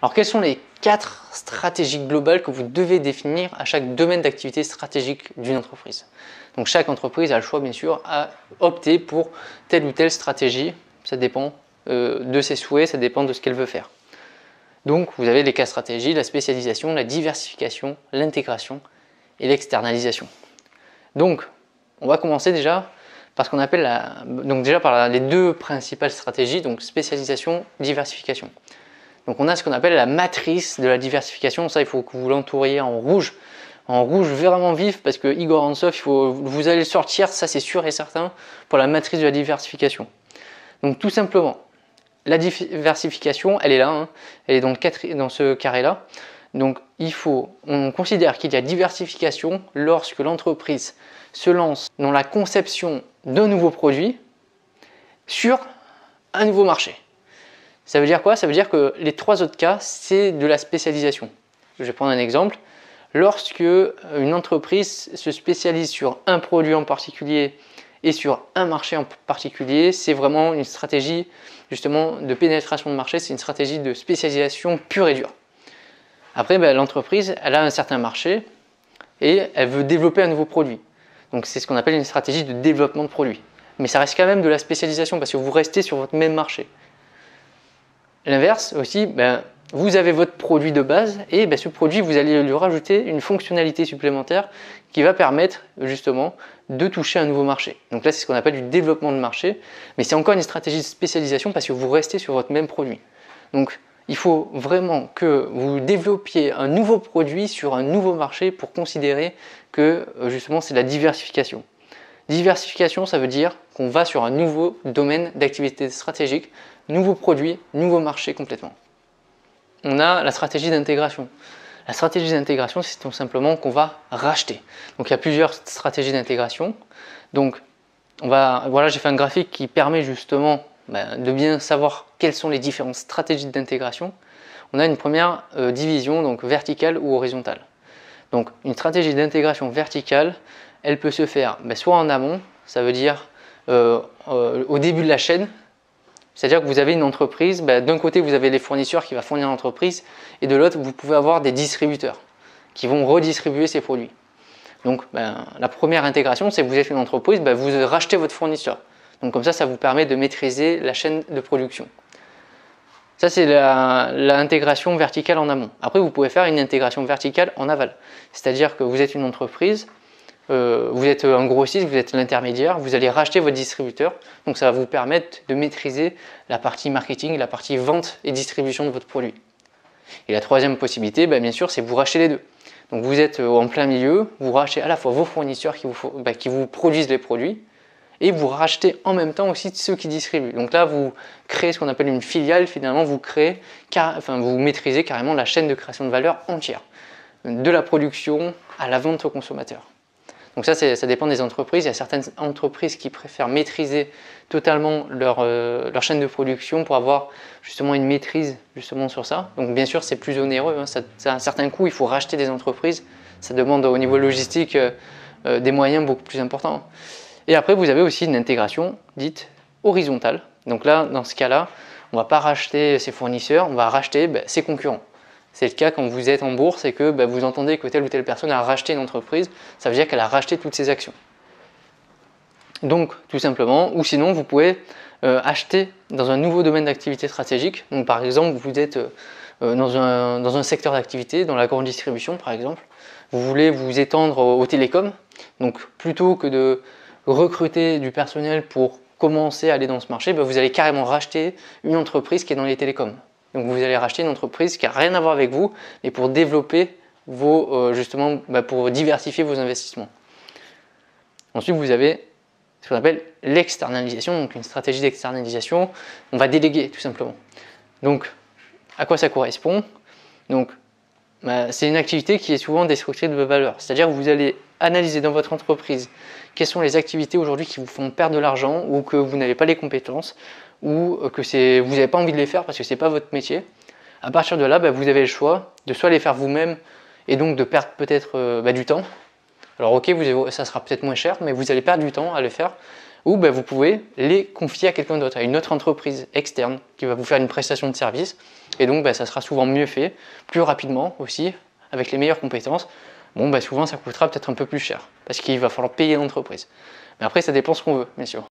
Alors quelles sont les 4 stratégies globales que vous devez définir à chaque domaine d'activité stratégique d'une entreprise? Donc chaque entreprise a le choix bien sûr à opter pour telle ou telle stratégie, ça dépend de ses souhaits, ça dépend de ce qu'elle veut faire. Donc vous avez les 4 stratégies, la spécialisation, la diversification, l'intégration et l'externalisation. Donc on va commencer déjà par ce qu'on appelle par les 2 principales stratégies, donc spécialisation, diversification. Donc on a ce qu'on appelle la matrice de la diversification, ça il faut que vous l'entouriez en rouge vraiment vif, parce que Igor Antsov, vous allez le sortir, ça c'est sûr et certain, pour la matrice de la diversification. Donc tout simplement, la diversification, elle est là, hein, elle est dans ce carré-là. Donc on considère qu'il y a diversification lorsque l'entreprise se lance dans la conception d'un nouveau produit sur un nouveau marché. Ça veut dire quoi? Ça veut dire que les 3 autres cas, c'est de la spécialisation. Je vais prendre un exemple. Lorsque une entreprise se spécialise sur un produit en particulier et sur un marché en particulier, c'est vraiment une stratégie justement de pénétration de marché, c'est une stratégie de spécialisation pure et dure. Après, l'entreprise, elle a un certain marché et elle veut développer un nouveau produit. Donc c'est ce qu'on appelle une stratégie de développement de produit. Mais ça reste quand même de la spécialisation parce que vous restez sur votre même marché. L'inverse aussi, vous avez votre produit de base et ce produit, vous allez lui rajouter une fonctionnalité supplémentaire qui va permettre justement de toucher un nouveau marché. Donc là, c'est ce qu'on appelle du développement de marché, mais c'est encore une stratégie de spécialisation parce que vous restez sur votre même produit. Donc il faut vraiment que vous développiez un nouveau produit sur un nouveau marché pour considérer que justement c'est la diversification. Diversification, ça veut dire qu'on va sur un nouveau domaine d'activité stratégique, nouveau produit, nouveau marché complètement. On a la stratégie d'intégration. La stratégie d'intégration, c'est tout simplement qu'on va racheter. Donc il y a plusieurs stratégies d'intégration. Donc voilà, j'ai fait un graphique qui permet justement de bien savoir quelles sont les différentes stratégies d'intégration. On a une première division, donc verticale ou horizontale. Donc une stratégie d'intégration verticale, elle peut se faire soit en amont, ça veut dire au début de la chaîne. C'est-à-dire que vous avez une entreprise, d'un côté vous avez les fournisseurs qui vont fournir l'entreprise et de l'autre vous pouvez avoir des distributeurs qui vont redistribuer ces produits. Donc la première intégration, c'est que vous êtes une entreprise, vous rachetez votre fournisseur. Donc comme ça vous permet de maîtriser la chaîne de production. Ça c'est l'intégration verticale en amont. Après vous pouvez faire une intégration verticale en aval. C'est-à-dire que vous êtes une entreprise, vous êtes un grossiste, vous êtes l'intermédiaire, vous allez racheter votre distributeur, donc ça va vous permettre de maîtriser la partie marketing, la partie vente et distribution de votre produit. Et la troisième possibilité, bien sûr, c'est vous rachetez les deux. Donc vous êtes en plein milieu, vous rachetez à la fois vos fournisseurs qui vous produisent les produits, et vous rachetez en même temps aussi ceux qui distribuent. Donc là, vous créez ce qu'on appelle une filiale, finalement vous maîtrisez carrément la chaîne de création de valeur entière, de la production à la vente au consommateur. Donc ça dépend des entreprises. Il y a certaines entreprises qui préfèrent maîtriser totalement leur chaîne de production pour avoir justement une maîtrise justement sur ça. Donc bien sûr, c'est plus onéreux, hein. Ça a un certain coût, il faut racheter des entreprises. Ça demande au niveau logistique des moyens beaucoup plus importants. Et après, vous avez aussi une intégration dite horizontale. Donc là, dans ce cas-là, on ne va pas racheter ses fournisseurs, on va racheter ses concurrents. C'est le cas quand vous êtes en bourse et que vous entendez que telle ou telle personne a racheté une entreprise, ça veut dire qu'elle a racheté toutes ses actions. Donc tout simplement, ou sinon vous pouvez acheter dans un nouveau domaine d'activité stratégique. Donc par exemple, vous êtes dans un secteur d'activité, dans la grande distribution par exemple, vous voulez vous étendre aux télécoms, donc plutôt que de recruter du personnel pour commencer à aller dans ce marché, vous allez carrément racheter une entreprise qui est dans les télécoms. Donc vous allez racheter une entreprise qui n'a rien à voir avec vous, mais pour développer pour diversifier vos investissements. Ensuite, vous avez ce qu'on appelle l'externalisation, donc une stratégie d'externalisation. On va déléguer tout simplement. Donc, à quoi ça correspond? Donc, c'est une activité qui est souvent destructrice de vos valeurs. C'est-à-dire que vous allez analyser dans votre entreprise quelles sont les activités aujourd'hui qui vous font perdre de l'argent ou que vous n'avez pas les compétences ou que vous n'avez pas envie de les faire parce que ce n'est pas votre métier. À partir de là, vous avez le choix de soit les faire vous-même et donc de perdre peut-être du temps. Alors ok, ça sera peut-être moins cher, mais vous allez perdre du temps à le faire. ou bah, vous pouvez les confier à quelqu'un d'autre, à une autre entreprise externe qui va vous faire une prestation de service. Et donc, bah, ça sera souvent mieux fait, plus rapidement aussi, avec les meilleures compétences. Bon, bah, souvent, ça coûtera peut-être un peu plus cher parce qu'il va falloir payer l'entreprise. Mais après, ça dépend ce qu'on veut, bien sûr.